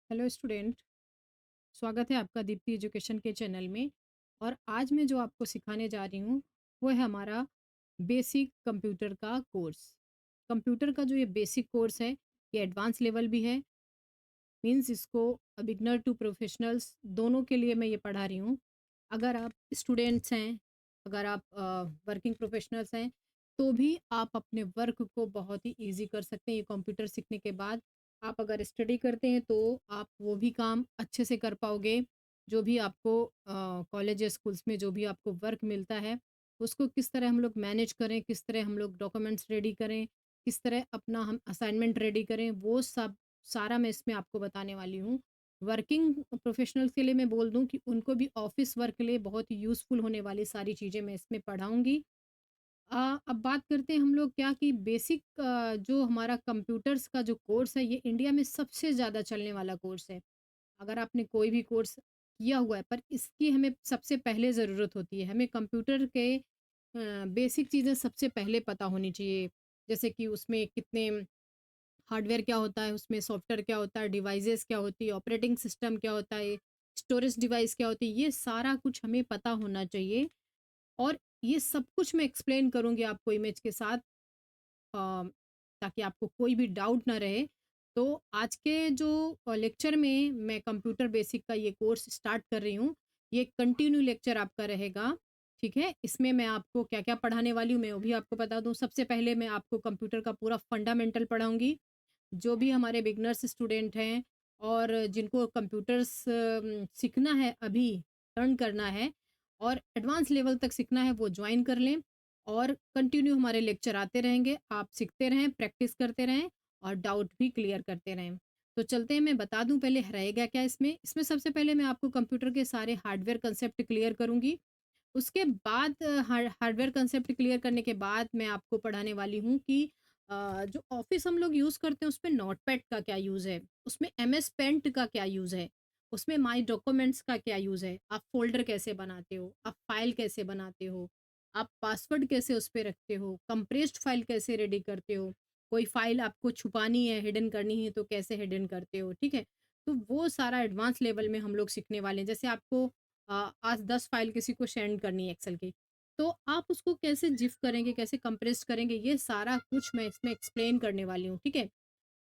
Hello student. स्वागत है आपका दीप्ति एजुकेशन के चैनल में। और आज मैं जो आपको सिखाने जा रही हूँ वो है हमारा बेसिक कंप्यूटर का कोर्स। कंप्यूटर का जो ये बेसिक कोर्स है ये एडवांस लेवल भी है। मींस इसको बिगनर टू प्रोफेशनल्स दोनों के लिए मैं ये पढ़ा रही हूँ। अगर आप स्टूडेंट्स हैं, अगर आप वर्किंग प्रोफेशनल्स हैं, तो भी आप अपने वर्क को बहुत ही ईजी कर सकते हैं। ये कंप्यूटर सीखने के बाद आप अगर स्टडी करते हैं तो आप वो भी काम अच्छे से कर पाओगे। जो भी आपको कॉलेज या स्कूल्स में जो भी आपको वर्क मिलता है उसको किस तरह हम लोग मैनेज करें, किस तरह हम लोग डॉक्यूमेंट्स रेडी करें, किस तरह अपना हम असाइनमेंट रेडी करें, वो सब सारा मैं इसमें आपको बताने वाली हूँ। वर्किंग प्रोफेशनल्स के लिए मैं बोल दूँ कि उनको भी ऑफ़िस वर्क के लिए बहुत ही यूज़फुल होने वाली सारी चीज़ें मैं इसमें पढ़ाऊँगी। अब बात करते हैं हम लोग क्या कि बेसिक जो हमारा कंप्यूटर्स का जो कोर्स है ये इंडिया में सबसे ज़्यादा चलने वाला कोर्स है। अगर आपने कोई भी कोर्स किया हुआ है पर इसकी हमें सबसे पहले ज़रूरत होती है। हमें कंप्यूटर के बेसिक चीज़ें सबसे पहले पता होनी चाहिए। जैसे कि उसमें कितने हार्डवेयर क्या होता है, उसमें सॉफ्टवेयर क्या होता है, डिवाइसेस क्या होती है, ऑपरेटिंग सिस्टम क्या होता है, स्टोरेज डिवाइस क्या होती है, ये सारा कुछ हमें पता होना चाहिए। और ये सब कुछ मैं एक्सप्लेन करूँगी आपको इमेज के साथ, अ, ताकि आपको कोई भी डाउट ना रहे। तो आज के जो लेक्चर में मैं कंप्यूटर बेसिक का ये कोर्स स्टार्ट कर रही हूँ, ये कंटिन्यू लेक्चर आपका रहेगा, ठीक है? इसमें मैं आपको क्या-क्या पढ़ाने वाली हूँ, मैं वो भी आपको बता दूँ। सबसे पहले मैं आपको कंप्यूटर का पूरा फंडामेंटल पढ़ाऊँगी। जो भी हमारे बिगनर्स स्टूडेंट हैं और जिनको कंप्यूटर्स सीखना है अभी, लर्न करना है और एडवांस लेवल तक सीखना है वो ज्वाइन कर लें। और कंटिन्यू हमारे लेक्चर आते रहेंगे, आप सीखते रहें, प्रैक्टिस करते रहें और डाउट भी क्लियर करते रहें। तो चलते हैं, मैं बता दूं पहले रहेगा क्या इसमें। इसमें सबसे पहले मैं आपको कंप्यूटर के सारे हार्डवेयर कंसेप्ट क्लियर करूंगी। उसके बाद हार्डवेयर कंसेप्ट क्लियर करने के बाद मैं आपको पढ़ाने वाली हूँ कि जो ऑफिस हम लोग यूज़ करते हैं उसमें नोटपैड का क्या यूज़ है, उसमें एमएस पेंट का क्या यूज़ है, उसमें माई डॉक्यूमेंट्स का क्या यूज़ है, आप फ़ोल्डर कैसे बनाते हो, आप फाइल कैसे बनाते हो, आप पासवर्ड कैसे उस पे रखते हो, कंप्रेस्ड फाइल कैसे रेडी करते हो, कोई फाइल आपको छुपानी है, हिडन करनी है तो कैसे हिडन करते हो, ठीक है? तो वो सारा एडवांस लेवल में हम लोग सीखने वाले हैं। जैसे आपको आज 10 फाइल किसी को सेंड करनी है एक्सेल की, तो आप उसको कैसे जिफ करेंगे, कैसे कंप्रेस करेंगे, ये सारा कुछ मैं इसमें एक्सप्लेन करने वाली हूँ, ठीक है?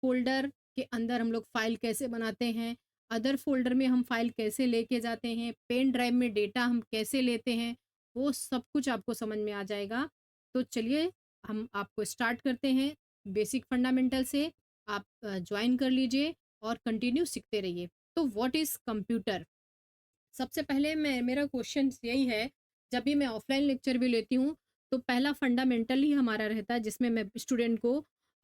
फ़ोल्डर के अंदर हम लोग फ़ाइल कैसे बनाते हैं, अदर फ़ोल्डर में हम फ़ाइल कैसे लेके जाते हैं, पेन ड्राइव में डेटा हम कैसे लेते हैं, वो सब कुछ आपको समझ में आ जाएगा। तो चलिए हम आपको स्टार्ट करते हैं बेसिक फंडामेंटल से। आप जॉइन कर लीजिए और कंटिन्यू सीखते रहिए। तो व्हाट इज़ कंप्यूटर? सबसे पहले मैं मेरा क्वेश्चन यही है, जब भी मैं ऑफलाइन लेक्चर भी लेती हूँ तो पहला फंडामेंटल ही हमारा रहता है जिसमें मैं स्टूडेंट को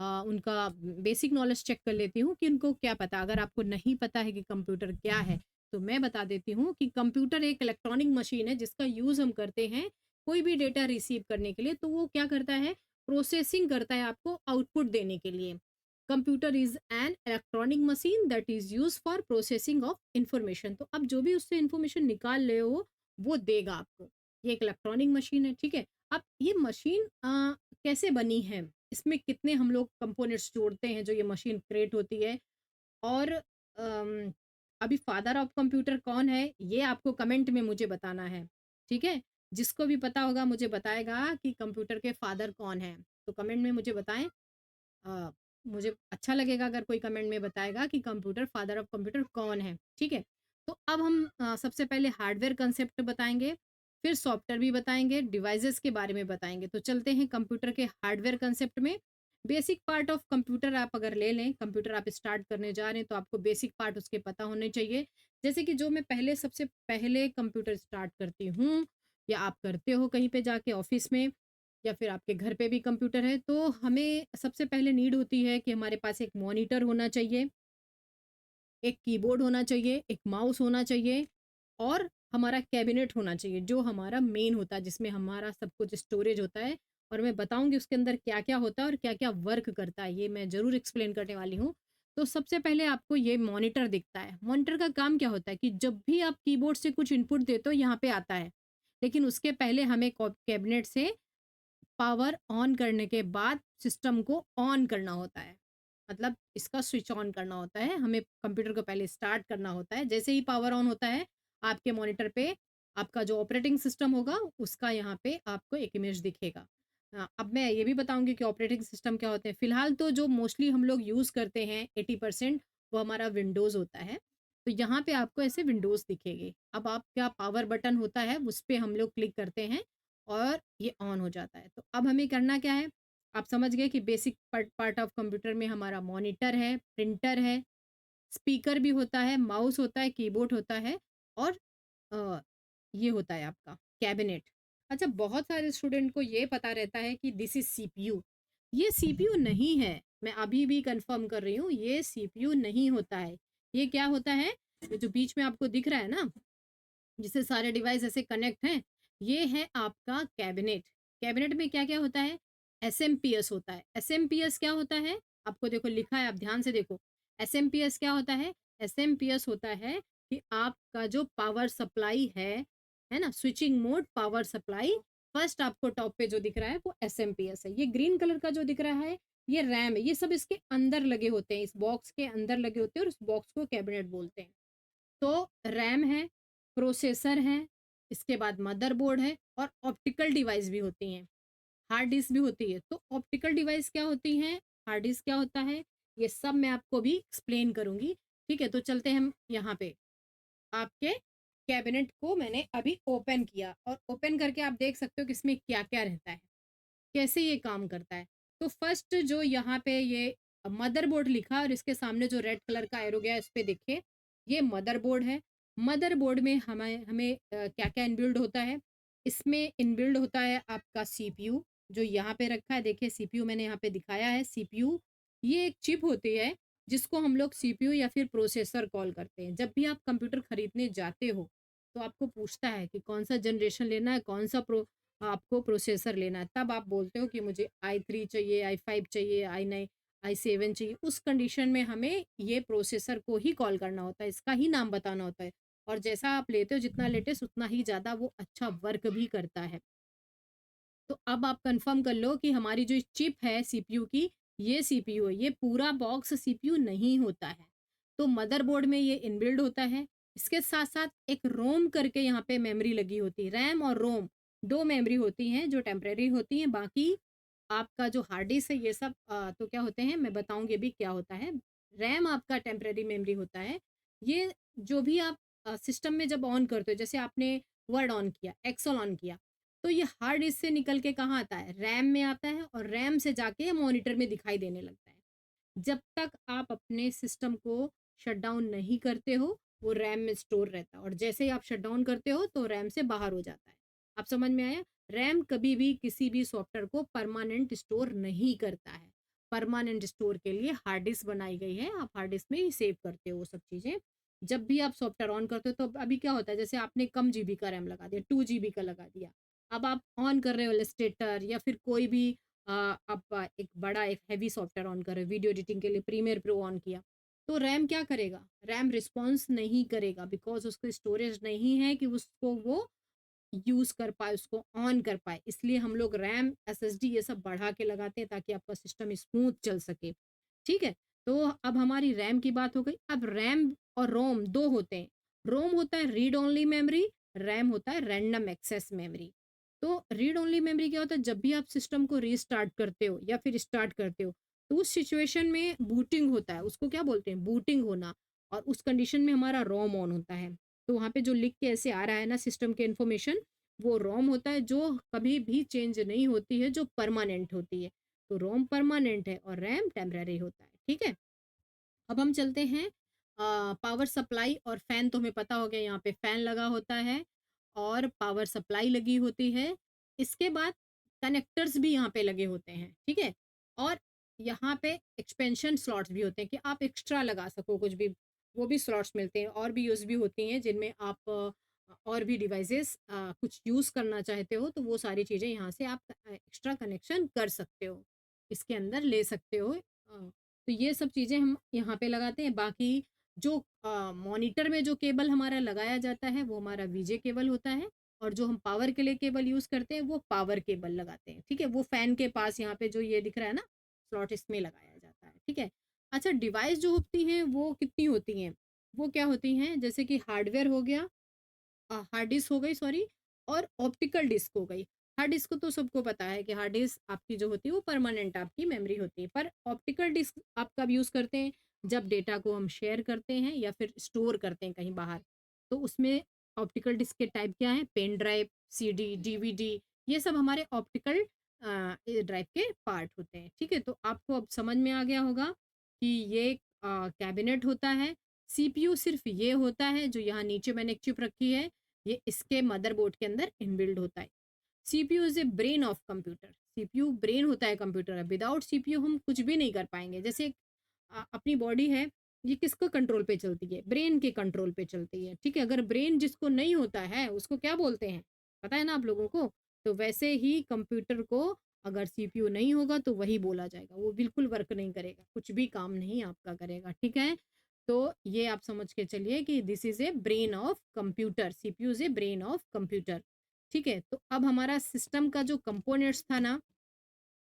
उनका बेसिक नॉलेज चेक कर लेती हूँ कि उनको क्या पता। अगर आपको नहीं पता है कि कंप्यूटर क्या है तो मैं बता देती हूँ कि कंप्यूटर एक इलेक्ट्रॉनिक मशीन है जिसका यूज़ हम करते हैं कोई भी डेटा रिसीव करने के लिए। तो वो क्या करता है, प्रोसेसिंग करता है आपको आउटपुट देने के लिए। Computer is an electronic machine that is use for processing of information. तो अब जो भी उससे इंफॉर्मेशन निकाल रहे हो वो देगा आपको। ये एक इलेक्ट्रॉनिक मशीन है, ठीक है? अब ये मशीन कैसे बनी है, इसमें कितने हम लोग कंपोनेंट्स जोड़ते हैं जो ये मशीन क्रिएट होती है। और अभी फादर ऑफ कंप्यूटर कौन है ये आपको कमेंट में मुझे बताना है, ठीक है? जिसको भी पता होगा मुझे बताएगा कि कंप्यूटर के फादर कौन है, तो कमेंट में मुझे बताएं। अ, मुझे अच्छा लगेगा अगर कोई कमेंट में बताएगा कि कंप्यूटर फादर ऑफ कंप्यूटर कौन है, ठीक है? तो अब हम सबसे पहले हार्डवेयर कंसेप्ट बताएँगे, फिर सॉफ्टवेयर भी बताएँगे, डिवाइसेज़ के बारे में बताएँगे। तो चलते हैं कंप्यूटर के हार्डवेयर कंसेप्ट में। बेसिक पार्ट ऑफ कंप्यूटर आप अगर ले लें, कंप्यूटर आप स्टार्ट करने जा रहे हैं तो आपको बेसिक पार्ट उसके पता होने चाहिए। जैसे कि जो मैं पहले सबसे पहले कंप्यूटर स्टार्ट करती हूँ या आप करते हो कहीं पे जाके ऑफ़िस में या फिर आपके घर पे भी कंप्यूटर है, तो हमें सबसे पहले नीड होती है कि हमारे पास एक मॉनिटर होना चाहिए, एक कीबोर्ड होना चाहिए, एक माउस होना चाहिए और हमारा कैबिनेट होना चाहिए, जो हमारा मेन होता है, जिसमें हमारा सब कुछ स्टोरेज होता है। और मैं बताऊँगी उसके अंदर क्या-क्या होता है और क्या-क्या वर्क करता है, ये मैं ज़रूर एक्सप्लेन करने वाली हूँ। तो सबसे पहले आपको ये मॉनिटर दिखता है। मॉनिटर का काम क्या होता है कि जब भी आप कीबोर्ड से कुछ इनपुट देते हो, यहाँ पे आता है। लेकिन उसके पहले हमें कैबिनेट से पावर ऑन करने के बाद सिस्टम को ऑन करना होता है। मतलब इसका स्विच ऑन करना होता है, हमें कंप्यूटर को पहले स्टार्ट करना होता है। जैसे ही पावर ऑन होता है, आपके मॉनिटर पे आपका जो ऑपरेटिंग सिस्टम होगा, उसका यहाँ पे आपको एक इमेज दिखेगा। अब मैं ये भी बताऊँगी कि ऑपरेटिंग सिस्टम क्या होते हैं। फिलहाल तो जो मोस्टली हम लोग यूज़ करते हैं 80% वो हमारा विंडोज़ होता है। तो यहाँ पे आपको ऐसे विंडोज़ दिखेंगे। अब आपका पावर बटन होता है, उस पे हम लोग क्लिक करते हैं और ये ऑन हो जाता है। तो अब हमें करना क्या है, आप समझ गए कि basic part part of computer में हमारा मॉनिटर है, प्रिंटर है, स्पीकर भी होता है, माउस होता है, कीबोर्ड होता है और अ, ये होता है आपका कैबिनेट। अच्छा, बहुत सारे स्टूडेंट को ये पता रहता है कि दिस इज़ सीपीयू। ये सीपीयू नहीं है, मैं अभी भी कन्फर्म कर रही हूँ, ये सीपीयू नहीं होता है। ये क्या होता है, ये जो बीच में आपको दिख रहा है ना, जिससे सारे डिवाइस ऐसे कनेक्ट हैं, ये है आपका कैबिनेट। कैबिनेट में क्या-क्या होता है? एसएमपीएस होता है। एसएमपीएस क्या होता है? आपको देखो लिखा है, आप ध्यान से देखो। एसएमपीएस क्या होता है? एसएमपीएस होता है कि आपका जो पावर सप्लाई है ना? Switching mode power supply, first आपको टॉप पे जो दिख रहा है वो एसएमपीएस है। ये ग्रीन कलर का जो दिख रहा है, ये रैम है। ये सब इसके अंदर लगे होते हैं, इस बॉक्स के अंदर लगे होते हैं और उस बॉक्स को कैबिनेट बोलते हैं। तो रैम है, प्रोसेसर है, इसके बाद मदरबोर्ड है और ऑप्टिकल डिवाइस भी होती हैं, हार्ड डिस्क भी होती है। तो ऑप्टिकल डिवाइस क्या होती हैं, हार्ड डिस्क क्या होता है, ये सब मैं आपको भी एक्सप्लेन करूँगी। ठीक है? तो चलते हैं हम यहाँ पे। आपके कैबिनेट को मैंने अभी ओपन किया और ओपन करके आप देख सकते हो कि इसमें क्या-क्या रहता है। कैसे ये काम करता है। तो फर्स्ट जो यहाँ पे ये मदरबोर्ड लिखा और इसके सामने जो रेड कलर का एरो गया है, इस पे देखिए, ये मदरबोर्ड है। मदरबोर्ड में हमें हमें क्या-क्या इनबिल्ड होता है, इसमें इनबिल्ड होता है आपका सीपीयू, जो यहाँ पे रखा है, देखिए सीपीयू मैंने यहाँ पे दिखाया है। सीपीयू ये एक चिप होती है, जिसको हम लोग सीपीयू या फिर प्रोसेसर कॉल करते हैं। जब भी आप कंप्यूटर खरीदने जाते हो, तो आपको पूछता है कि कौन-सा जनरेशन लेना है, कौन-सा आपको प्रोसेसर लेना है, तब आप बोलते हो कि मुझे i3 चाहिए, i5 चाहिए, i9, i7 चाहिए। उस कंडीशन में हमें ये प्रोसेसर को ही कॉल करना होता है, इसका ही नाम बताना होता है और जैसा आप लेते हो, जितना लेटेस्ट उतना ही ज़्यादा वो अच्छा वर्क भी करता है। तो अब आप कंफर्म कर लो कि हमारी जो चिप है सीपीयू की, ये सीपीयू है। ये पूरा बॉक्स सीपीयू नहीं होता है। तो मदरबोर्ड में ये इनबिल्ड होता है। इसके साथ-साथ एक रोम करके यहाँ पे मेमोरी लगी होती है। रैम और रोम 2 मेमोरी होती हैं जो टेम्परेरी होती हैं। बाकी आपका जो हार्ड डिस्क है ये सब तो क्या होते हैं मैं बताऊँगी अभी क्या होता है। रैम आपका टेम्परेरी मेमोरी होता है। ये जो भी आप सिस्टम में जब ऑन करते हो, जैसे आपने वर्ड ऑन किया, एक्सेल ऑन किया, तो ये हार्ड डिस्क से निकल के कहाँ आता है? रैम में आता है और रैम से जाके मॉनिटर में दिखाई देने लगता है। जब तक आप अपने सिस्टम को शट डाउन नहीं करते हो, वो रैम में स्टोर रहता है और जैसे ही आप शट डाउन करते हो, तो रैम से बाहर हो जाता है। आप समझ में आया? रैम कभी भी किसी भी सॉफ्टवेयर को परमानेंट स्टोर नहीं करता है। परमानेंट स्टोर के लिए हार्ड डिस्क बनाई गई है, आप हार्ड डिस्क में ही सेव करते हो वो सब चीज़ें। जब भी आप सॉफ्टवेयर ऑन करते हो, तो अभी क्या होता है, जैसे आपने कम जीबी का रैम लगा दिया, 2 जीबी का लगा दिया। अब आप ऑन कर रहे हो इलस्ट्रेटर या फिर कोई भी आप एक बड़ा एक हेवी सॉफ्टवेयर ऑन कर रहे हो, वीडियो एडिटिंग के लिए प्रीमियर प्रो ऑन किया, तो रैम क्या करेगा? रैम रिस्पॉन्स नहीं करेगा बिकॉज़ उसको स्टोरेज नहीं है कि उसको वो यूज़ कर पाए, उसको ऑन कर पाए। इसलिए हम लोग रैम, एसएसडी ये सब बढ़ा के लगाते हैं ताकि आपका सिस्टम स्मूथ चल सके। ठीक है? तो अब हमारी रैम की बात हो गई। अब रैम और रोम 2 होते हैं। रोम होता है रीड ओनली मेमोरी, रैम होता है रैंडम एक्सेस मेमोरी। तो रीड ओनली मेमोरी क्या होता है, जब भी आप सिस्टम को रीस्टार्ट करते हो या फिर स्टार्ट करते हो, तो उस सिचुएशन में बूटिंग होता है, उसको क्या बोलते हैं? बूटिंग होना, और उस कंडीशन में हमारा रोम ऑन होता है। तो वहाँ पे जो लिख के ऐसे आ रहा है ना सिस्टम के इन्फॉर्मेशन, वो रोम होता है जो कभी भी चेंज नहीं होती है, जो परमानेंट होती है। तो रोम परमानेंट है और रैम टेम्परेरी होता है। ठीक है? अब हम चलते हैं पावर सप्लाई और फैन, तो हमें पता हो गया यहाँ पे फैन लगा होता है और पावर सप्लाई लगी होती है। इसके बाद कनेक्टर्स भी यहाँ पे लगे होते हैं, ठीक है? और यहाँ पे एक्सपेंशन स्लॉट्स भी होते हैं कि आप एक्स्ट्रा लगा सको कुछ भी, वो भी स्लॉट्स मिलते हैं। और भी यूएसबी होती हैं जिनमें आप और भी डिवाइसेस कुछ यूज़ करना चाहते हो, तो वो सारी चीज़ें यहाँ से आप एक्स्ट्रा कनेक्शन कर सकते हो, इसके अंदर ले सकते हो। तो ये सब चीज़ें हम यहाँ पे लगाते हैं। बाकी जो मॉनिटर में जो केबल हमारा लगाया जाता है वो हमारा वीजे केबल होता है और जो हम पावर के लिए केबल यूज़ करते हैं वो पावर केबल लगाते हैं, ठीक है? वो फैन के पास यहाँ पे जो ये दिख रहा है ना स्लॉट, इसमें लगाया जाता है, ठीक है? अच्छा, डिवाइस जो होती हैं वो कितनी होती हैं? वो क्या होती हैं, जैसे कि हार्डवेयर हो गया, हार्ड डिस्क हो गई सॉरी, और ऑप्टिकल डिस्क हो गई। हार्ड डिस्क तो सबको पता है कि हार्ड डिस्क आपकी जो होती है वो परमानेंट आपकी मेमोरी होती है, पर ऑप्टिकल डिस्क आप कब यूज़ करते हैं? जब डेटा को हम शेयर करते हैं या फिर स्टोर करते हैं कहीं बाहर। तो उसमें ऑप्टिकल डिस्क के टाइप क्या हैं? पेन ड्राइव, सीडी, डीवीडी, ये सब हमारे ऑप्टिकल ड्राइव के पार्ट होते हैं। ठीक है? तो आपको अब समझ में आ गया होगा कि ये कैबिनेट होता है। सीपीयू सिर्फ़ ये होता है जो यहाँ नीचे मैंने एक चिप रखी है, ये इसके मदरबोर्ड के अंदर इनबिल्ड होता है। CPU is a brain of computer. CPU brain होता है कंप्यूटर का। विदाउट सीपीयू हम कुछ भी नहीं कर पाएँगे। जैसे अपनी बॉडी है, ये किसको कंट्रोल पे चलती है? ब्रेन के कंट्रोल पे चलती है, ठीक है? अगर ब्रेन जिसको नहीं होता है, उसको क्या बोलते हैं? पता है ना आप लोगों को? तो वैसे ही कंप्यूटर को अगर सीपीयू नहीं होगा तो वही बोला जाएगा, वो बिल्कुल वर्क नहीं करेगा, कुछ भी काम नहीं आपका करेगा, ठीक है? तो ये आप समझ के चलिए कि this is a brain of computer, CPU is a brain of computer, ठीक है? तो अब हमारा सिस्टम का जो कंपोनेंट्स था ना,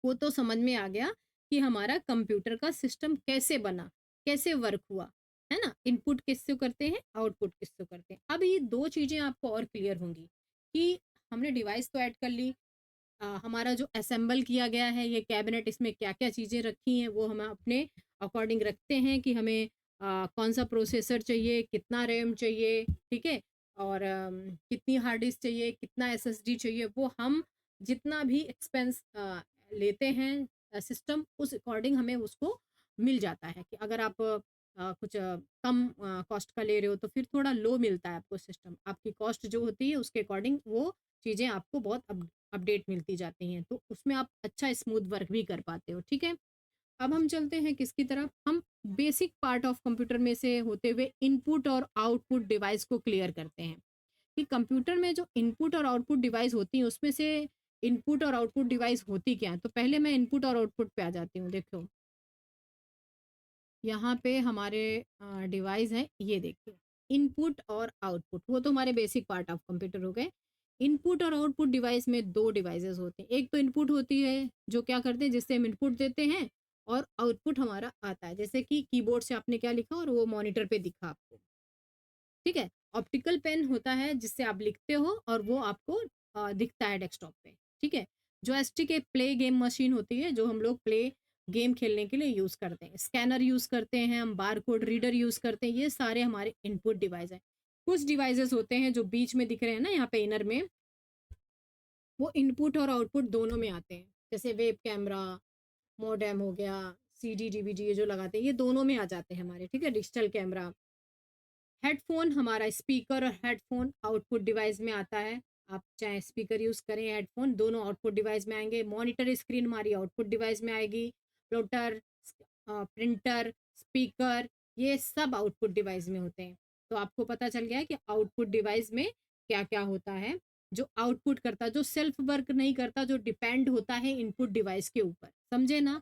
वो तो समझ में आ गया कि हमारा कंप्यूटर का सिस्टम कैसे बना, कैसे वर्क हुआ, है ना? इनपुट किससे करते हैं, आउटपुट किससे करते हैं। अब ये 2 चीज़ें आपको और क्लियर होंगी कि हमने डिवाइस तो ऐड कर ली, हमारा जो असेंबल किया गया है ये कैबिनेट, इसमें क्या-क्या चीज़ें रखी हैं वो हम अपने अकॉर्डिंग रखते हैं कि हमें कौन-सा प्रोसेसर चाहिए, कितना रैम चाहिए, ठीक है? और कितनी हार्ड डिस्क चाहिए, कितना एसएसडी चाहिए, वो हम जितना भी एक्सपेंस लेते हैं सिस्टम, उस अकॉर्डिंग हमें उसको मिल जाता है कि अगर आप कुछ कम कॉस्ट का ले रहे हो तो फिर थोड़ा लो मिलता है आपको सिस्टम। आपकी कॉस्ट जो होती है उसके अकॉर्डिंग वो चीज़ें आपको बहुत अपडेट मिलती जाती हैं, तो उसमें आप अच्छा स्मूथ वर्क भी कर पाते हो, ठीक है? अब हम चलते हैं किसकी तरफ, हम बेसिक पार्ट ऑफ कंप्यूटर में से होते हुए इनपुट और आउटपुट डिवाइस को क्लियर करते हैं कि कंप्यूटर में जो इनपुट और आउटपुट डिवाइस होती हैं उसमें से इनपुट और आउटपुट डिवाइस होती क्या है? तो पहले मैं इनपुट और आउटपुट पे आ जाती हूँ, देखो। यहाँ पे हमारे डिवाइस हैं, ये देखिए, इनपुट और आउटपुट, वो तो हमारे बेसिक पार्ट ऑफ कंप्यूटर हो गए। इनपुट और आउटपुट डिवाइस में 2 डिवाइसेस होते हैं। एक तो इनपुट होती है जो क्या करते हैं, जिससे हम इनपुट देते हैं और आउटपुट हमारा आता है। जैसे कि कीबोर्ड से आपने क्या लिखा और वो मॉनिटर पे दिखा आपको। ठीक है? ऑप्टिकल पेन होता है जिससे आप लिखते हो और वो आपको दिखता है डेस्कटॉप पे, ठीक है? जॉयस्टिक एक प्ले गेम मशीन होती है जो हम लोग प्ले गेम खेलने के लिए यूज़ करते हैं। स्कैनर यूज़ करते हैं हम, बारकोड रीडर यूज़ करते हैं, ये सारे हमारे इनपुट डिवाइस हैं। कुछ डिवाइसेज़ होते हैं जो बीच में दिख रहे हैं ना यहाँ पे इनर में, वो इनपुट और आउटपुट दोनों में आते हैं। जैसे वेब कैमरा, मॉडेम हो गया, सीडी, डीवीडी ये जो लगाते हैं, ये दोनों में आ जाते हैं हमारे, ठीक है? Digital camera. हेडफ़ोन हमारा स्पीकर और हेडफ़ोन आउटपुट डिवाइस में आता है। आप चाहे स्पीकर यूज़ करें, हेडफ़ोन दोनों आउटपुट डिवाइस में आएँगे। मॉनिटर स्क्रीन हमारी आउटपुट डिवाइस में आएगी। प्लोटर, प्रिंटर, स्पीकर, ये सब आउटपुट डिवाइस में होते हैं। तो आपको पता चल गया है कि आउटपुट डिवाइस में क्या-क्या होता है। जो आउटपुट करता है, जो सेल्फ वर्क नहीं करता, जो डिपेंड होता है इनपुट डिवाइस के ऊपर। समझे ना?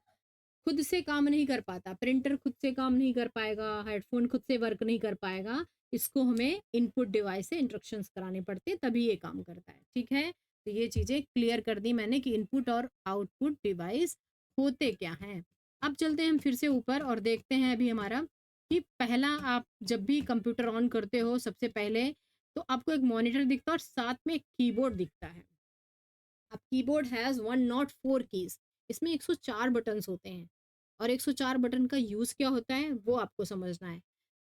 खुद से काम नहीं कर पाता, प्रिंटर खुद से काम नहीं कर पाएगा, हेडफ़ोन खुद से वर्क नहीं कर पाएगा, इसको हमें इनपुट डिवाइस से इंस्ट्रक्शंस कराने पड़ते हैं, तभी ये काम करता है, ठीक है? तो ये चीज़ें क्लियर कर दी मैंने कि इनपुट और आउटपुट डिवाइस होते क्या हैं। अब चलते हैं हम फिर से ऊपर और देखते हैं अभी हमारा कि पहला, आप जब भी कंप्यूटर ऑन करते हो सबसे पहले तो आपको एक मॉनिटर दिखता है और साथ में एक कीबोर्ड दिखता है। अब कीबोर्ड हैज़ 1 नॉट 4 कीज़, इसमें 104 बटन्स होते हैं और 104 बटन का यूज़ क्या होता है वो आपको समझना है।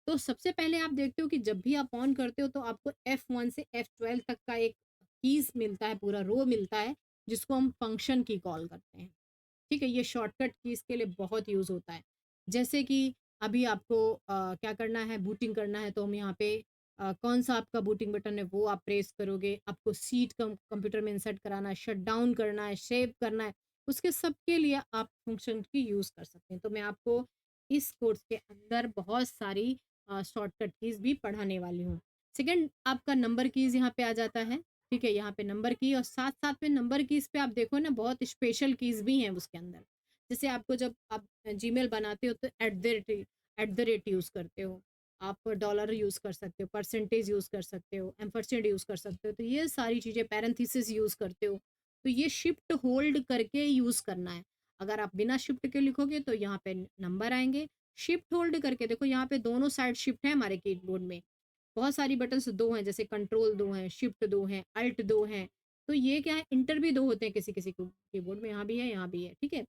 तो सबसे पहले आप देखते हो कि जब भी आप ऑन करते हो तो आपको F1 से F12 तक का एक कीज़ मिलता है, पूरा रो मिलता है, जिसको हम फंक्शन की कॉल करते हैं। ठीक है? ये शॉर्टकट कीज़ के लिए बहुत यूज़ होता है। जैसे कि अभी आपको क्या करना है, बूटिंग करना है, तो हम यहाँ पे कौन-सा आपका बूटिंग बटन है वो आप प्रेस करोगे। आपको सीट कंप्यूटर में इंसर्ट कराना है, शट डाउन करना है, सेव करना है, उसके सबके लिए आप फंक्शन की यूज़ कर सकते हैं। तो मैं आपको इस कोर्स के अंदर बहुत सारी शॉर्टकट कीज़ भी पढ़ाने वाली हूँ। सेकंड, आपका नंबर कीज़ यहाँ पे आ जाता है। ठीक है? यहाँ पे नंबर की और साथ-साथ में नंबर कीज़ पे आप देखो ना, बहुत स्पेशल कीज़ भी हैं उसके अंदर। जैसे आपको जब आप जीमेल बनाते हो तो एट द रेट यूज़ करते हो। आप डॉलर यूज़ कर सकते हो, परसेंटेज यूज़ कर सकते हो, एम्परसेंड यूज़ कर सकते हो। तो ये सारी चीज़ें, पैरेंथेसिस यूज़ करते हो। तो ये शिफ्ट होल्ड करके यूज़ करना है। अगर आप बिना शिफ्ट के लिखोगे तो यहाँ पे नंबर आएँगे, शिफ्ट होल्ड करके देखो यहाँ पे दोनों साइड शिफ्ट है हमारे कीबोर्ड में। बहुत सारी बटन्स 2 हैं, जैसे कंट्रोल 2 हैं, शिफ्ट 2 हैं, अल्ट 2 हैं। तो ये क्या है, इंटर भी 2 होते हैं किसी-किसी कीबोर्ड में, यहाँ भी है, यहाँ भी है, ठीक है?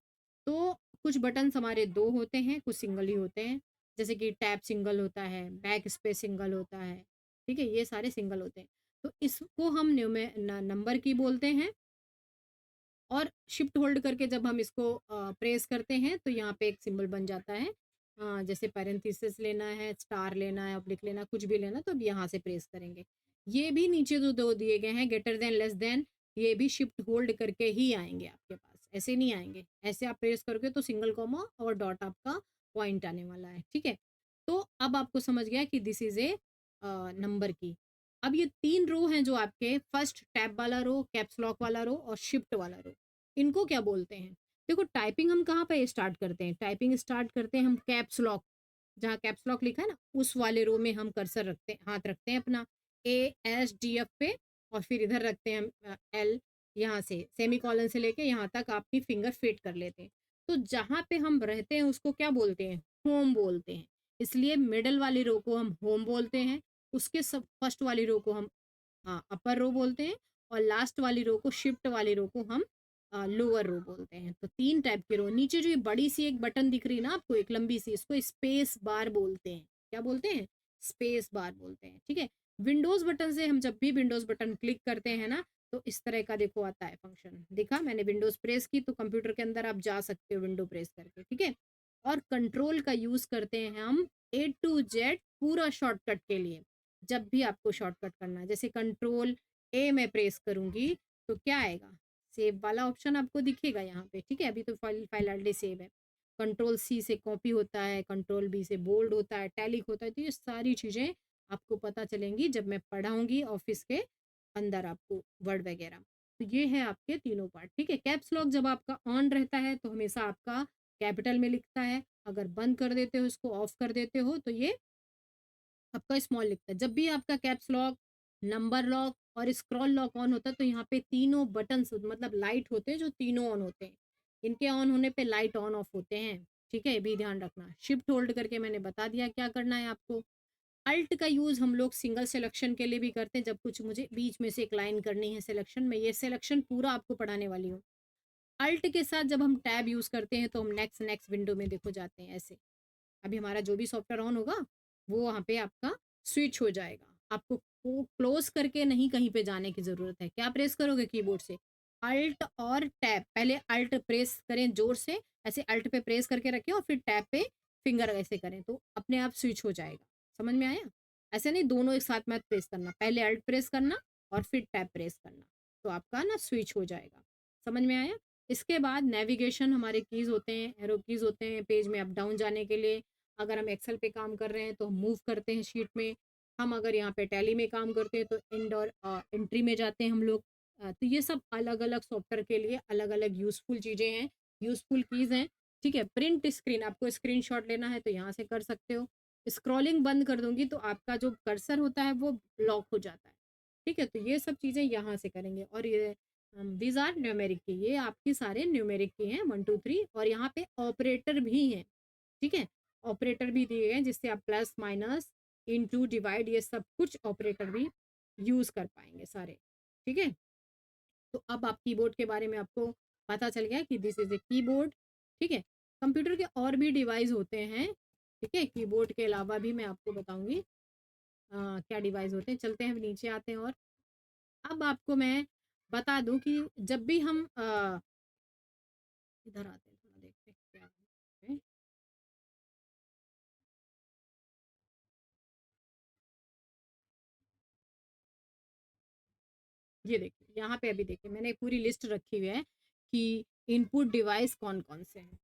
तो कुछ बटन्स हमारे 2 होते हैं, कुछ सिंगल ही होते हैं। जैसे कि टैब सिंगल होता है, बैक स्पेस सिंगल होता है, ठीक है? ये सारे सिंगल होते हैं। तो इसको हम नंबर की बोलते हैं। और शिफ्ट होल्ड करके जब हम इसको प्रेस करते हैं तो यहाँ पे एक सिंबल बन जाता है। जैसे पैरेंथेसिस लेना है, स्टार लेना है, ऑब्लिक लेना, कुछ भी लेना तो अब यहाँ से प्रेस करेंगे। ये भी नीचे जो दो दिए गए हैं, ग्रेटर देन, लेस देन, ये भी शिफ्ट होल्ड करके ही आएंगे आपके पास, ऐसे नहीं आएंगे। ऐसे आप प्रेस करोगे तो सिंगल कॉमा और डॉट आपका पॉइंट आने वाला है, ठीक है? तो अब आपको समझ गया कि दिस इज ए नंबर की। अब ये 3 रो हैं जो आपके, फर्स्ट टैब वाला रो, कैप्स लॉक वाला रो और शिफ्ट वाला रो। इनको क्या बोलते हैं? देखो टाइपिंग हम कहाँ पे स्टार्ट करते हैं? टाइपिंग स्टार्ट करते हैं हम कैप्स लॉक, जहाँ कैप्स लॉक लिखा है ना, उस वाले रो में हम कर्सर रखते हैं, हाथ रखते हैं अपना ASDF पे, और फिर इधर रखते हैं हम L, यहाँ से सेमीकोलन से लेके यहाँ तक अपनी फिंगर फिट कर लेते हैं। तो जहाँ पे हम रहते हैं उसको क्या बोलते हैं? होम बोलते हैं। इसलिए मिडल वाली रो को हम होम बोलते हैं, उसके सब फर्स्ट वाली रो को हम अपर रो बोलते हैं, और लास्ट वाली रो को, शिफ्ट वाली रो को हम लोअर रो बोलते हैं। तो 3 टाइप की रो। नीचे जो ये बड़ी सी एक बटन दिख रही है ना आपको, एक लंबी सी, इसको स्पेस बार बोलते हैं। क्या बोलते हैं? स्पेस बार बोलते हैं, ठीक है? विंडोज़ बटन से हम जब भी विंडोज़ बटन क्लिक करते हैं ना, तो इस तरह का देखो आता है फंक्शन। देखा मैंने विंडोज़ प्रेस की तो कंप्यूटर के अंदर आप जा सकते हो विंडो प्रेस करके, ठीक है? और कंट्रोल का यूज़ करते हैं हम A to Z पूरा शॉर्टकट के लिए। जब भी आपको शॉर्टकट करना है, जैसे कंट्रोल A मैं प्रेस करूँगी तो क्या आएगा? सेव वाला ऑप्शन आपको दिखेगा यहाँ पे, ठीक है? अभी तो फाइल फाइल ऑलरेडी सेव है। कंट्रोल C से कॉपी होता है, कंट्रोल B से बोल्ड होता है, टैलिक होता है। तो ये सारी चीज़ें आपको पता चलेंगी जब मैं पढ़ाऊँगी ऑफ़िस के अंदर आपको, वर्ड वगैरह। तो ये है आपके तीनों पार्ट, ठीक है? कैप्स लॉक जब आपका ऑन रहता है तो हमेशा आपका कैपिटल में लिखता है। अगर बंद कर देते हो, इसको ऑफ कर देते हो, तो ये आपका स्मॉल लिखता है। जब भी आपका कैप्स लॉक, नंबर लॉक और स्क्रॉल लॉक ऑन होता है तो यहाँ पे तीनों बटन्स मतलब लाइट होते हैं जो तीनों ऑन होते हैं। इनके ऑन होने पे लाइट ऑन ऑफ होते हैं, ठीक है? ये भी ध्यान रखना। शिफ्ट होल्ड करके मैंने बता दिया क्या करना है आपको। अल्ट का यूज़ हम लोग सिंगल सिलेक्शन के लिए भी करते हैं, जब कुछ मुझे बीच में से एक लाइन करनी है सिलेक्शन में, ये सिलेक्शन पूरा आपको पढ़ाने वाली हूँ। अल्ट के साथ जब हम टैब यूज़ करते हैं तो हम नेक्स्ट नेक्स्ट विंडो में देखो जाते हैं ऐसे। अभी हमारा जो भी सॉफ्टवेयर ऑन होगा वो वहाँ पे आपका स्विच हो जाएगा। आपको को क्लोज करके नहीं कहीं पे जाने की ज़रूरत है। क्या प्रेस करोगे कीबोर्ड से? अल्ट और टैब। पहले अल्ट प्रेस करें ज़ोर से, ऐसे अल्ट पे प्रेस करके रखें और फिर टैब पे फिंगर ऐसे करें तो अपने आप स्विच हो जाएगा। समझ में आया? ऐसे नहीं दोनों एक साथ मत प्रेस करना। पहले अल्ट प्रेस करना और फिर टैब प्रेस करना। तो आपका ना स्विच हो जाएगा। समझ में आया? इसके बाद नेविगेशन हमारे कीज़ होते हैं, एरो कीज़ होते हैं पेज में अप डाउन जाने के लिए। अगर हम एक्सेल पे काम कर रहे हैं तो हम मूव करते हैं शीट में। हम अगर यहाँ पे टैली में काम करते हैं तो एंड और एंट्री में जाते हैं हम लोग। तो ये सब अलग-अलग सॉफ्टवेयर के लिए अलग-अलग यूज़फुल चीज़ें हैं, यूज़फुल कीज़ हैं, ठीक है? प्रिंट स्क्रीन, आपको स्क्रीनशॉट लेना है तो यहाँ से कर सकते हो। स्क्रॉलिंग बंद कर दूँगी तो आपका जो कर्सर होता है वो लॉक हो जाता है, ठीक है? तो ये सब चीज़ें यहाँ से करेंगे। और ये दीज़ आर न्यूमेरिक की, ये आपके सारे न्यूमेरिक की हैं 1, 2, 3, और यहाँ पे ऑपरेटर भी हैं, ठीक है? ऑपरेटर भी दिए गए हैं जिससे आप प्लस, माइनस, इनटू, डिवाइड, ये सब कुछ ऑपरेटर भी यूज़ कर पाएँगे सारे, ठीक है? तो अब आप कीबोर्ड के बारे में आपको पता चल गया कि दिस इज़ ए कीबोर्ड, ठीक है? कंप्यूटर के और भी डिवाइस होते हैं, ठीक है? कीबोर्ड के अलावा भी मैं आपको बताऊँगी क्या डिवाइस होते हैं। चलते हैं अब नीचे आते हैं, और अब आपको मैं बता दूँ कि जब भी हम इधर आते हैं, थोड़ा देखते हैं क्या है। ये देखिए, यहाँ पे अभी देखिए मैंने पूरी लिस्ट रखी हुई है कि इनपुट डिवाइस कौन-कौन से हैं।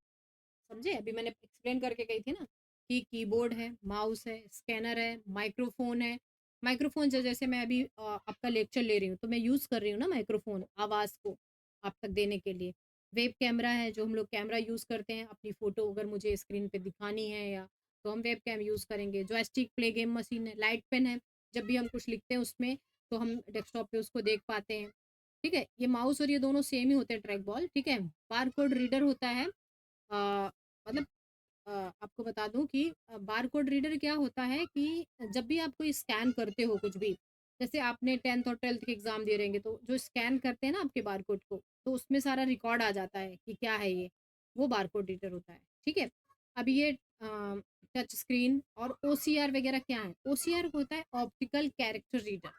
समझे? अभी मैंने एक्सप्लेन करके गई थी ना कि कीबोर्ड है, माउस है, स्कैनर है, माइक्रोफ़ोन है। माइक्रोफ़ोन जैसे मैं अभी आपका लेक्चर ले रही हूँ, तो मैं यूज़ कर रही हूँ ना माइक्रोफ़ोन, आवाज़ को आप तक देने के लिए। वेब कैमरा है, जो हम लोग कैमरा यूज़ करते हैं, अपनी फ़ोटो अगर मुझे स्क्रीन पे दिखानी है या, तो हम वेब कैम यूज़ करेंगे। जॉयस्टिक प्ले गेम मशीन है, लाइट पेन है, जब भी हम कुछ लिखते हैं उसमें, तो हम डेस्कटॉप पे उसको देख पाते हैं। ठीक है? ये माउस और ये दोनों सेम ही होते हैं, ट्रैक बॉल, ठीक है? बारकोड रीडर होता है, मतलब आपको बता दूँ कि बारकोड रीडर क्या होता है कि जब भी आप कोई स्कैन करते हो कुछ भी, जैसे आपने 10th और 12th के एग्ज़ाम दे रहेंगे, तो जो स्कैन करते हैं ना आपके बारकोड को, तो उसमें सारा रिकॉर्ड आ जाता है कि क्या है ये, वो बारकोड रीडर होता है, ठीक है? अब ये टच स्क्रीन और ओसीआर वगैरह क्या है? ओसीआर होता है ऑप्टिकल कैरेक्टर रीडर।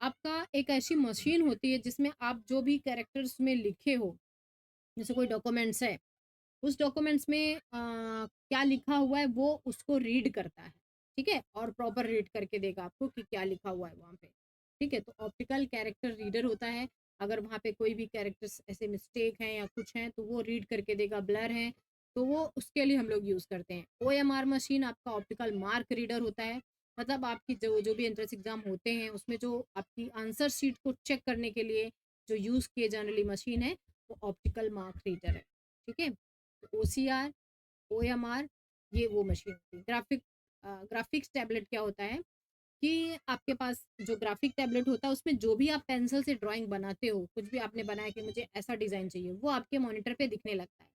आपका एक ऐसी मशीन होती है जिसमें आप जो भी कैरेक्टर्स में लिखे हो, जैसे कोई डॉक्यूमेंट्स है, उस डॉक्यूमेंट्स में क्या लिखा हुआ है वो उसको रीड करता है, ठीक है? और प्रॉपर रीड करके देगा आपको कि क्या लिखा हुआ है वहाँ पे, ठीक है? तो ऑप्टिकल कैरेक्टर रीडर होता है, अगर वहाँ पे कोई भी कैरेक्टर्स ऐसे मिस्टेक हैं या कुछ हैं तो वो रीड करके देगा, ब्लर है तो वो उसके लिए हम लोग यूज़ करते हैं। ओएमआर मशीन आपका ऑप्टिकल मार्क रीडर होता है, मतलब आपकी जो जो भी एंट्रेंस एग्ज़ाम होते हैं उसमें जो आपकी आंसर शीट को चेक करने के लिए जो यूज़ किए जाने वाली मशीन है, वो ऑप्टिकल मार्क रीडर है, ठीक है? ओसीआर, ओएमआर, ये वो मशीन होती है। ग्राफिक्स टैबलेट क्या होता है कि आपके पास जो ग्राफिक टैबलेट होता है उसमें जो भी आप पेंसिल से ड्राइंग बनाते हो, कुछ भी आपने बनाया कि मुझे ऐसा डिज़ाइन चाहिए, वो आपके मॉनिटर पे दिखने लगता है।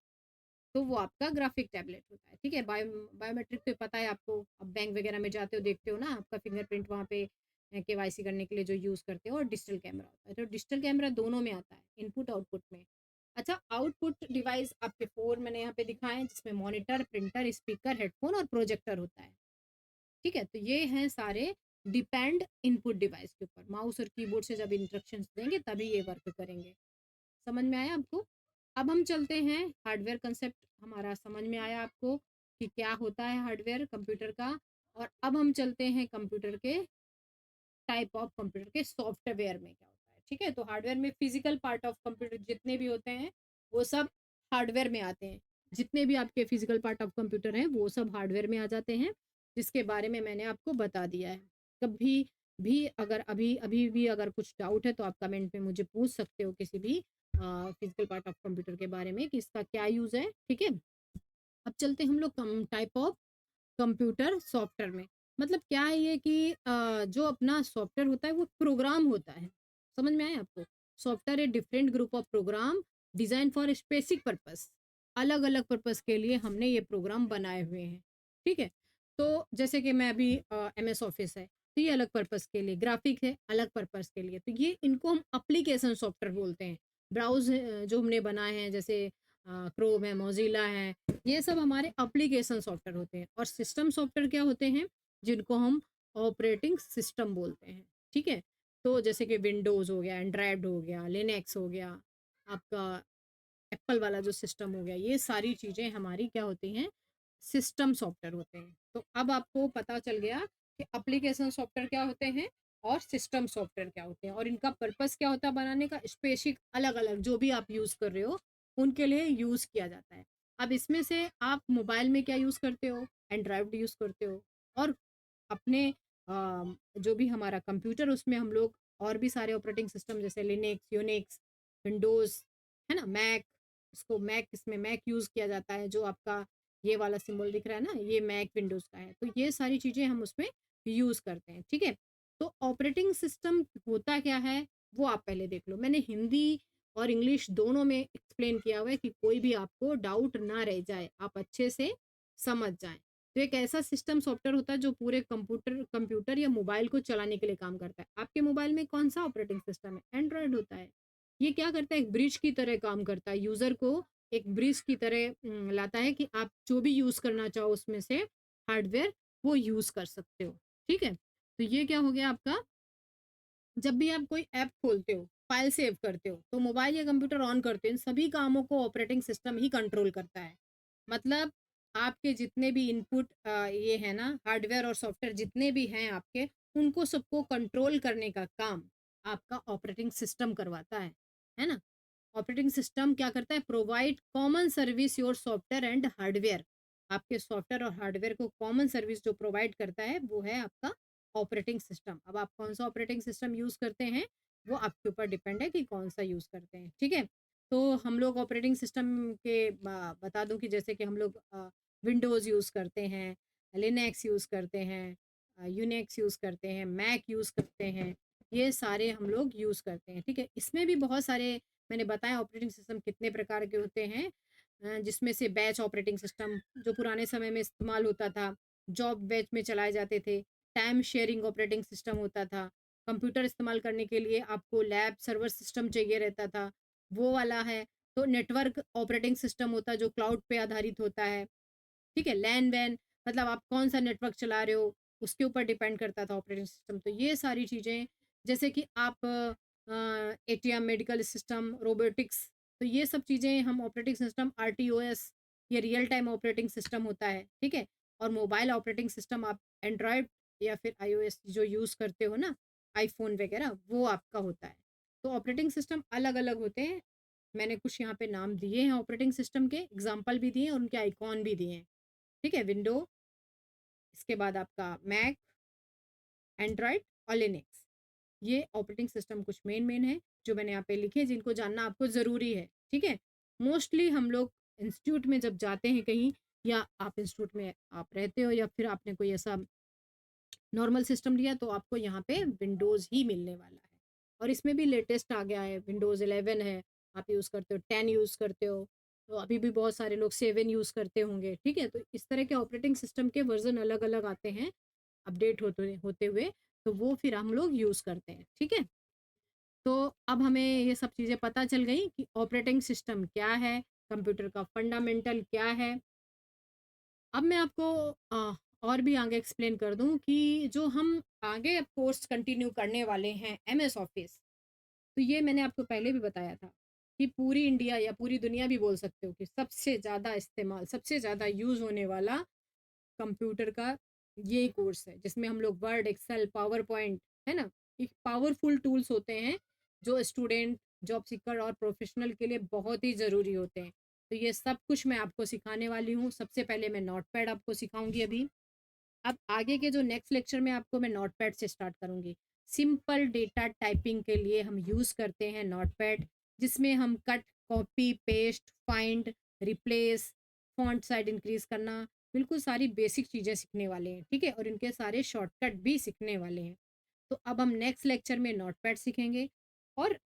तो वो आपका ग्राफिक टैबलेट होता है, ठीक है? बायोमेट्रिक तो पता है आपको, अब बैंक वगैरह में जाते हो देखते हो ना, आपका फिंगरप्रिंट वहाँ पे केवाईसी करने के लिए जो यूज़ करते हो, और डिजिटल कैमरा होता है। तो डिजिटल कैमरा दोनों में आता है, इनपुट आउटपुट में। अच्छा, आउटपुट डिवाइस आपके 4 मैंने यहाँ पे दिखाए हैं, जिसमें मॉनिटर, प्रिंटर, स्पीकर, हेडफ़ोन और प्रोजेक्टर होता है, ठीक है? तो ये हैं सारे डिपेंड इनपुट डिवाइस के ऊपर। माउस और कीबोर्ड से जब इंस्ट्रक्शंस देंगे तभी ये वर्क करेंगे। समझ में आया आपको? अब हम चलते हैं हार्डवेयर कंसेप्ट, हमारा समझ में आया आपको कि क्या होता है हार्डवेयर कंप्यूटर का। और अब हम चलते हैं कंप्यूटर के टाइप ऑफ कंप्यूटर के सॉफ्टवेयर में क्या होता है, ठीक है? तो हार्डवेयर में फिजिकल पार्ट ऑफ कंप्यूटर जितने भी होते हैं वो सब हार्डवेयर में आते हैं। जितने भी आपके फिजिकल पार्ट ऑफ कंप्यूटर हैं वो सब हार्डवेयर में आ जाते हैं, जिसके बारे में मैंने आपको बता दिया है। कभी भी अगर अभी अभी भी अगर कुछ डाउट है तो आप कमेंट में मुझे पूछ सकते हो किसी भी फिजिकल पार्ट ऑफ कंप्यूटर के बारे में कि इसका क्या यूज़ है, ठीक है? अब चलते हैं हम लोग टाइप ऑफ कंप्यूटर सॉफ्टवेयर में। मतलब क्या है ये कि जो अपना सॉफ्टवेयर होता है वो प्रोग्राम होता है। समझ में आया आपको? Software a different group of program design for specific purpose. अलग-अलग पर्पस के लिए हमने ये प्रोग्राम बनाए हुए हैं। ठीक है? तो जैसे कि मैं अभी एमएस ऑफिस है, तो ये अलग पर्पस के लिए, ग्राफिक है अलग पर्पस के लिए। तो ये इनको हम एप्लीकेशन सॉफ्टवेयर बोलते हैं। जो हमने बनाए हैं जैसे क्रोम है, मोज़िला है, ये सब हमारे एप्लीकेशन सॉफ्टवेयर होते हैं। और सिस्टम सॉफ्टवेयर क्या होते हैं? जिनको हम ऑपरेटिंग सिस्टम बोलते हैं, ठीक है? तो जैसे कि विंडोज़ हो गया, एंड्रॉयड हो गया, लिनक्स हो गया, आपका एप्पल वाला जो सिस्टम हो गया, ये सारी चीज़ें हमारी क्या होती हैं? सिस्टम सॉफ्टवेयर होते हैं। तो अब आपको पता चल गया कि एप्लीकेशन सॉफ्टवेयर क्या होते हैं और सिस्टम सॉफ्टवेयर क्या होते हैं, और इनका पर्पस क्या होता है बनाने का, स्पेसिफिक अलग-अलग जो भी आप यूज़ कर रहे हो, उनके लिए यूज़ किया जाता है। अब इसमें से आप मोबाइल में क्या यूज़ करते हो? एंड्रॉयड यूज़ करते हो, और अपने जो भी हमारा कंप्यूटर उसमें हम लोग और भी सारे ऑपरेटिंग सिस्टम जैसे लिनक्स, यूनिक्स, विंडोज़, है ना? मैक, इसको मैक, इसमें मैक यूज़ किया जाता है, जो आपका ये वाला सिंबल दिख रहा है ना, ये मैक विंडोज़ का है। तो ये सारी चीज़ें हम उसमें यूज़ करते हैं, ठीक है? तो ऑपरेटिंग सिस्टम होता क्या है, वो आप पहले देख लो। मैंने हिंदी और इंग्लिश दोनों में एक्सप्लेन किया हुआ है कि कोई भी आपको डाउट ना रह जाए, आप अच्छे से समझ जाएँ। तो एक ऐसा सिस्टम सॉफ्टवेयर होता है जो पूरे कंप्यूटर कंप्यूटर या मोबाइल को चलाने के लिए काम करता है। आपके मोबाइल में कौन-सा ऑपरेटिंग सिस्टम है? एंड्रॉयड होता है। ये क्या करता है? एक ब्रिज की तरह काम करता है। यूज़र को एक ब्रिज की तरह लाता है कि आप जो भी यूज़ करना चाहो उसमें से हार्डवेयर, वो यूज़ कर सकते हो। ठीक है? तो ये क्या हो गया आपका, जब भी आप कोई ऐप खोलते हो, फाइल सेव करते हो, तो मोबाइल या कंप्यूटर ऑन करते हो, इन सभी कामों को ऑपरेटिंग सिस्टम ही कंट्रोल करता है। मतलब आपके जितने भी इनपुट ये है ना, हार्डवेयर और सॉफ्टवेयर जितने भी हैं आपके, उनको सबको कंट्रोल करने का काम आपका ऑपरेटिंग सिस्टम करवाता है ना? ऑपरेटिंग सिस्टम क्या करता है? Provide common service your software and hardware. आपके सॉफ्टवेयर और हार्डवेयर को कॉमन सर्विस जो प्रोवाइड करता है वो है आपका ऑपरेटिंग सिस्टम। अब आप कौन सा ऑपरेटिंग सिस्टम यूज़ करते हैं वो आपके ऊपर डिपेंड है कि कौन सा यूज़ करते हैं, ठीक है? तो हम लोग ऑपरेटिंग सिस्टम के बता दूं कि जैसे कि हम लोग विंडोज़ यूज़ करते हैं, लिनक्स यूज़ करते हैं, यूनिक्स यूज़ करते हैं, मैक यूज़ करते हैं, ये सारे हम लोग यूज़ करते हैं, ठीक है? इसमें भी बहुत सारे मैंने बताया ऑपरेटिंग सिस्टम कितने प्रकार के होते हैं। जिसमें से बैच ऑपरेटिंग सिस्टम जो पुराने समय में इस्तेमाल होता था, जॉब बैच में चलाए जाते थे, टाइम शेयरिंग ऑपरेटिंग सिस्टम होता था, कंप्यूटर इस्तेमाल करने के लिए आपको लैब सर्वर सिस्टम चाहिए रहता था, वो वाला है। तो नेटवर्क ऑपरेटिंग सिस्टम होता है जो क्लाउड पे आधारित होता है, ठीक है? लैन वैन मतलब आप कौन-सा नेटवर्क चला रहे हो, उसके ऊपर डिपेंड करता था ऑपरेटिंग सिस्टम। तो ये सारी चीज़ें जैसे कि आप एटीएम, मेडिकल सिस्टम, रोबोटिक्स तो ये सब चीज़ें हम ऑपरेटिंग सिस्टम आरटीओएस ये रियल टाइम ऑपरेटिंग सिस्टम होता है, ठीक है? और मोबाइल ऑपरेटिंग सिस्टम आप एंड्रॉयड या फिर आईओएस जो यूज़ करते हो ना, आईफ़ोन वगैरह, वो आपका होता है। तो ऑपरेटिंग सिस्टम अलग-अलग होते हैं। मैंने कुछ यहाँ पे नाम दिए हैं ऑपरेटिंग सिस्टम के, एग्ज़ाम्पल भी दिए हैं और उनके आइकॉन भी दिए हैं। ठीक है? विंडो, इसके बाद आपका मैक, एंड्रॉयड और लिनक्स। ये ऑपरेटिंग सिस्टम कुछ मेन है जो मैंने यहाँ पे लिखे हैं जिनको जानना आपको ज़रूरी है। ठीक है? मोस्टली हम लोग इंस्टीट्यूट में जब जाते हैं कहीं या आप इंस्टीट्यूट में आप रहते हो या फिर आपने कोई ऐसा नॉर्मल सिस्टम लिया तो आपको यहाँ पे विंडोज़ ही मिलने वाला है। और इसमें भी लेटेस्ट आ गया है, विंडोज़ 11 है, आप यूज़ करते हो, 10 यूज़ करते हो, तो अभी भी बहुत सारे लोग 7 यूज़ करते होंगे, ठीक है? तो इस तरह के ऑपरेटिंग सिस्टम के वर्ज़न अलग-अलग आते हैं, अपडेट होते होते हुए, तो वो फिर हम लोग यूज़ करते हैं, ठीक है? तो अब हमें ये सब चीज़ें पता चल गई कि ऑपरेटिंग सिस्टम क्या है, कंप्यूटर का फंडामेंटल क्या है। अब मैं आपको और भी आगे एक्सप्लेन कर दूँ कि जो हम आगे अब कोर्स कंटिन्यू करने वाले हैं एमएस ऑफिस, तो ये मैंने आपको पहले भी बताया था कि पूरी इंडिया या पूरी दुनिया भी बोल सकते हो कि सबसे ज़्यादा इस्तेमाल, सबसे ज़्यादा यूज़ होने वाला कंप्यूटर का ये कोर्स है जिसमें हम लोग वर्ड, एक्सेल, पावर पॉइंट, है ना? ये पावरफुल टूल्स होते हैं जो स्टूडेंट, जॉब सीकर और प्रोफेशनल के लिए बहुत ही ज़रूरी होते हैं। तो ये सब कुछ मैं आपको सिखाने वाली हूँ। सबसे पहले मैं नोटपैड आपको सिखाऊँगी अभी। अब आगे के जो नेक्स्ट लेक्चर में आपको मैं नोटपैड से स्टार्ट करूँगी। सिंपल डेटा टाइपिंग के लिए हम यूज़ करते हैं नोटपैड, जिसमें हम cut, copy, paste, find, replace, font size increase करना, बिल्कुल सारी बेसिक चीज़ें सीखने वाले हैं, ठीक है? और इनके सारे शॉर्टकट भी सीखने वाले हैं। तो अब हम नेक्स्ट लेक्चर में नोटपैड सीखेंगे और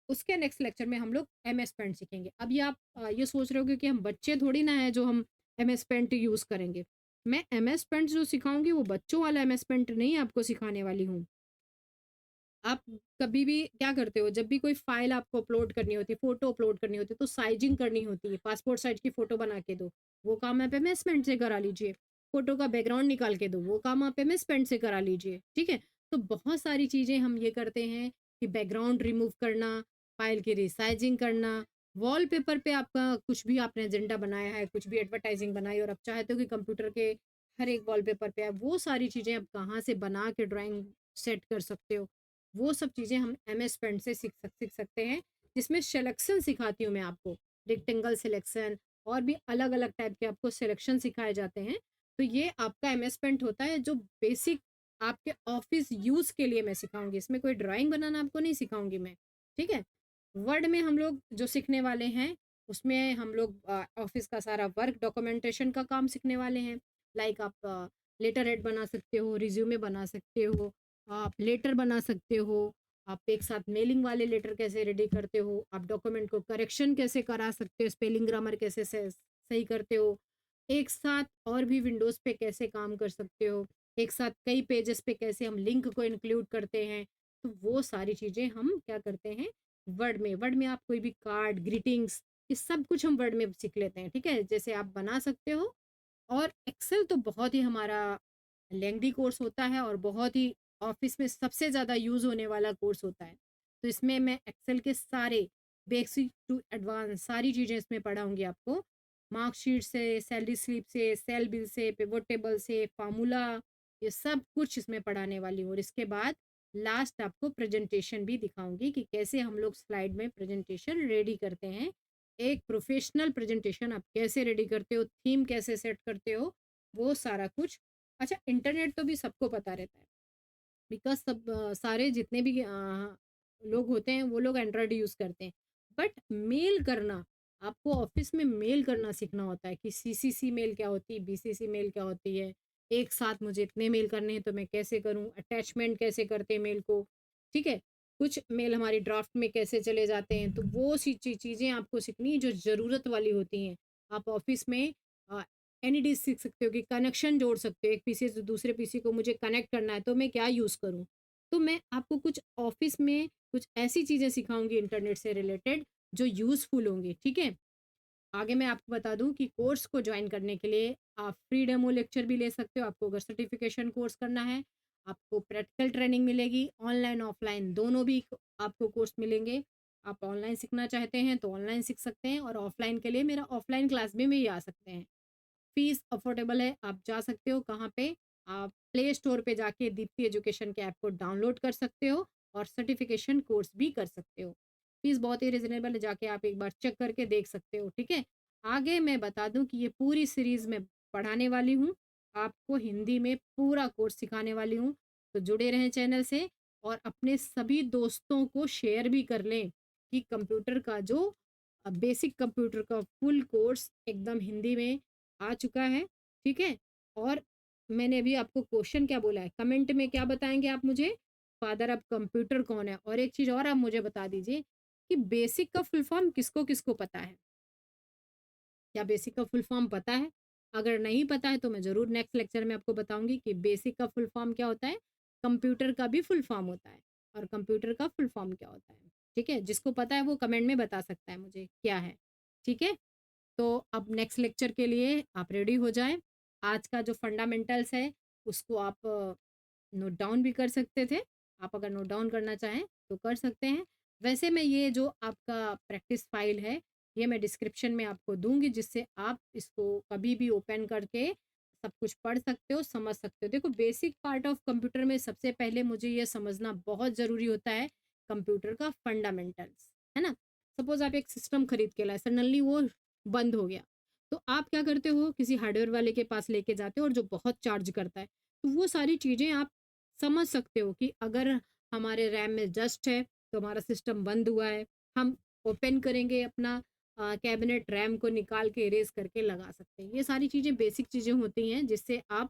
उसके नेक्स्ट लेक्चर में हम लोग एमएस पेंट सीखेंगे। अब ये आप ये सोच रहे होगे कि हम बच्चे थोड़ी ना हैं जो हम एमएस पेंट यूज़ करेंगे। मैं एमएस पेंट जो सिखाऊँगी वो बच्चों वाला एमएस पेंट नहीं आपको सिखाने वाली हूँ। आप कभी भी क्या करते हो जब भी कोई फ़ाइल आपको अपलोड करनी होती है, फ़ोटो अपलोड करनी होती है तो साइज़िंग करनी होती है, पासपोर्ट साइज़ की फ़ोटो बना के दो, वो काम आप एमएस पेंट से करा लीजिए। फ़ोटो का बैकग्राउंड निकाल के दो, वो काम आप एमएस पेंट से करा लीजिए, ठीक है? तो बहुत सारी चीज़ें हम ये करते हैं कि बैकग्राउंड रिमूव करना, फ़ाइल की रिसाइज़िंग करना, वॉलपेपर पे आपका कुछ भी आपने एजेंडा बनाया है, कुछ भी एडवर्टाइज़िंग बनाई और आप चाहते हो कि कंप्यूटर के हर एक वॉलपेपर पे आप वो सारी चीज़ें आप कहाँ से बना के ड्राइंग सेट कर सकते हो। वो सब चीज़ें हम एमएस पेंट से सीख सकते हैं, जिसमें सिलेक्शन सिखाती हूँ मैं आपको, रेक्टेंगल सिलेक्शन और भी अलग-अलग टाइप के आपको सिलेक्शन सिखाए जाते हैं। तो ये आपका एमएस पेंट होता है जो बेसिक आपके ऑफ़िस यूज़ के लिए मैं सिखाऊँगी, इसमें कोई ड्राइंग बनाना आपको नहीं सिखाऊँगी मैं, ठीक है? वर्ड में हम लोग जो सीखने वाले हैं, उसमें हम लोग ऑफ़िस का सारा वर्क डॉक्यूमेंटेशन का काम सीखने वाले हैं। लाइक आप लेटर हेड बना सकते हो, रिज़्यूमे बना सकते हो, आप लेटर बना सकते हो, आप एक साथ मेलिंग वाले लेटर कैसे रेडी करते हो, आप डॉक्यूमेंट को करेक्शन कैसे करा सकते हो, स्पेलिंग ग्रामर कैसे सही करते हो, एक साथ और भी विंडोज़ पे कैसे काम कर सकते हो, एक साथ कई पेजेस पे कैसे हम लिंक को इंक्लूड करते हैं, तो वो सारी चीज़ें हम क्या करते हैं वर्ड में आप कोई भी कार्ड, ग्रीटिंग्स ये सब कुछ हम वर्ड में सीख लेते हैं, ठीक है? जैसे आप बना सकते हो और एक्सेल तो बहुत ही हमारा लेंथी कोर्स होता है और बहुत ही ऑफिस में सबसे ज़्यादा यूज़ होने वाला कोर्स होता है। तो इसमें मैं एक्सेल के सारे बेसिक टू एडवांस सारी चीज़ें इसमें पढ़ाऊँगी आपको। मार्कशीट से, सैलरी स्लिप से, सेल बिल से, पिवट टेबल से, फार्मूला ये सब कुछ इसमें पढ़ाने वाली हूँ और इसके बाद लास्ट आपको प्रेजेंटेशन भी दिखाऊँगी कि कैसे हम लोग स्लाइड में प्रेजेंटेशन रेडी करते हैं। एक प्रोफेशनल प्रेजेंटेशन आप कैसे रेडी करते हो, थीम कैसे सेट करते हो, वो सारा कुछ। अच्छा इंटरनेट तो भी सबको पता रहता है बिकॉज़ सारे जितने भी लोग होते हैं वो लोग एंड्रॉयड यूज़ करते हैं। बट मेल करना, आपको ऑफ़िस में मेल करना सीखना होता है कि सीसीसी मेल क्या होती है, बीसीसी मेल क्या होती है, एक साथ मुझे इतने मेल करने हैं तो मैं कैसे करूँ, अटैचमेंट कैसे करते हैं मेल को, ठीक है? कुछ मेल हमारी ड्राफ्ट में कैसे चले जाते हैं, तो वो चीज़ें आपको सीखनी है जो ज़रूरत वाली होती हैं। आप ऑफ़िस में एनीडी सीख सकते हो कि कनेक्शन जोड़ सकते हो, एक पीसी से दूसरे पीसी को मुझे कनेक्ट करना है, तो मैं क्या यूज़ करूँ? तो मैं आपको कुछ ऑफ़िस में कुछ ऐसी चीज़ें सिखाऊँगी इंटरनेट से रिलेटेड जो यूज़फुल होंगी, ठीक है? आगे मैं आपको बता दूँ कि कोर्स को जॉइन करने के लिए आप फ्री डेमो लेक्चर भी ले सकते हो। आपको अगर सर्टिफ़िकेशन कोर्स करना है, आपको प्रैक्टिकल ट्रेनिंग मिलेगी, ऑनलाइन, ऑफ़लाइन दोनों भी आपको कोर्स मिलेंगे। आप ऑनलाइन सीखना चाहते हैं तो ऑनलाइन सीख सकते हैं और ऑफ़लाइन के लिए मेरा ऑफ़लाइन क्लास भी आ सकते हैं। फ़ीस अफ़ोर्डेबल है, आप जा सकते हो कहाँ पे? आप प्ले स्टोर पे जाके दीप्ति एजुकेशन के ऐप को डाउनलोड कर सकते हो और सर्टिफ़िकेशन कोर्स भी कर सकते हो। फ़ीस बहुत ही रीज़नेबल है, जाके आप एक बार चेक करके देख सकते हो, ठीक है? आगे मैं बता दूँ कि ये पूरी सीरीज़ मैं पढ़ाने वाली हूँ, आपको हिंदी में पूरा कोर्स सिखाने वाली हूँ, तो जुड़े रहें चैनल से और अपने सभी दोस्तों को शेयर भी कर लें कि कंप्यूटर का जो बेसिक कंप्यूटर का फुल कोर्स एकदम हिंदी में आ चुका है, ठीक है? और मैंने अभी आपको क्वेश्चन क्या बोला है, कमेंट में क्या बताएँगे आप मुझे? फादर ऑफ कंप्यूटर कौन है? और एक चीज़ और आप मुझे बता दीजिए कि बेसिक का फुल फॉर्म किसको-किसको पता है? क्या बेसिक का फुल फॉर्म पता है? अगर नहीं पता है तो मैं ज़रूर नेक्स्ट लेक्चर में आपको बताऊँगी कि बेसिक का फुल फॉर्म क्या होता है, कंप्यूटर का भी फुल फॉर्म होता है और कंप्यूटर का फुल फॉर्म क्या होता है, ठीक है? जिसको पता है वो कमेंट में बता सकता है मुझे क्या है, ठीक है? तो अब नेक्स्ट लेक्चर के लिए आप रेडी हो जाएँ। आज का जो फंडामेंटल्स है उसको आप नोट डाउन भी कर सकते थे। आप अगर नोट डाउन करना चाहें तो कर सकते हैं। वैसे मैं ये जो आपका प्रैक्टिस फाइल है, ये मैं डिस्क्रिप्शन में आपको दूँगी जिससे आप इसको कभी भी ओपन करके सब कुछ पढ़ सकते हो, समझ सकते हो। देखो बेसिक पार्ट ऑफ कंप्यूटर में सबसे पहले मुझे ये समझना बहुत ज़रूरी होता है कंप्यूटर का फंडामेंटल्स, है ना? सपोज़ आप एक सिस्टम खरीद के लाए, सडनली वो बंद हो गया, तो आप क्या करते हो? किसी हार्डवेयर वाले के पास लेके जाते हो और जो बहुत चार्ज करता है। तो वो सारी चीज़ें आप समझ सकते हो कि अगर हमारे रैम में डस्ट है तो हमारा सिस्टम बंद हुआ है, हम ओपन करेंगे अपना कैबिनेट, रैम को निकाल के इरेज करके लगा सकते हैं। ये सारी चीज़ें बेसिक चीज़ें होती हैं जिससे आप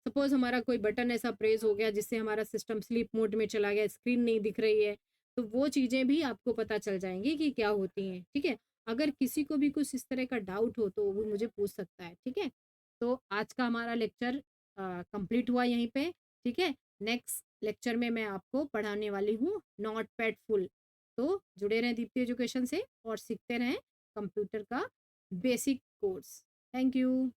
सपोज हमारा कोई बटन ऐसा प्रेस हो गया जिससे हमारा सिस्टम स्लीप मोड में चला गया, स्क्रीन नहीं दिख रही है, तो वो चीज़ें भी आपको पता चल जाएंगी कि क्या होती हैं, ठीक है? अगर किसी को भी कुछ इस तरह का डाउट हो तो वो मुझे पूछ सकता है, ठीक है? तो आज का हमारा लेक्चर कंप्लीट हुआ यहीं पे, ठीक है? नेक्स्ट लेक्चर में मैं आपको पढ़ाने वाली हूँ नॉट पैड फुल। तो जुड़े रहें दीप्ति एजुकेशन से और सीखते रहें कंप्यूटर का बेसिक कोर्स। Thank you.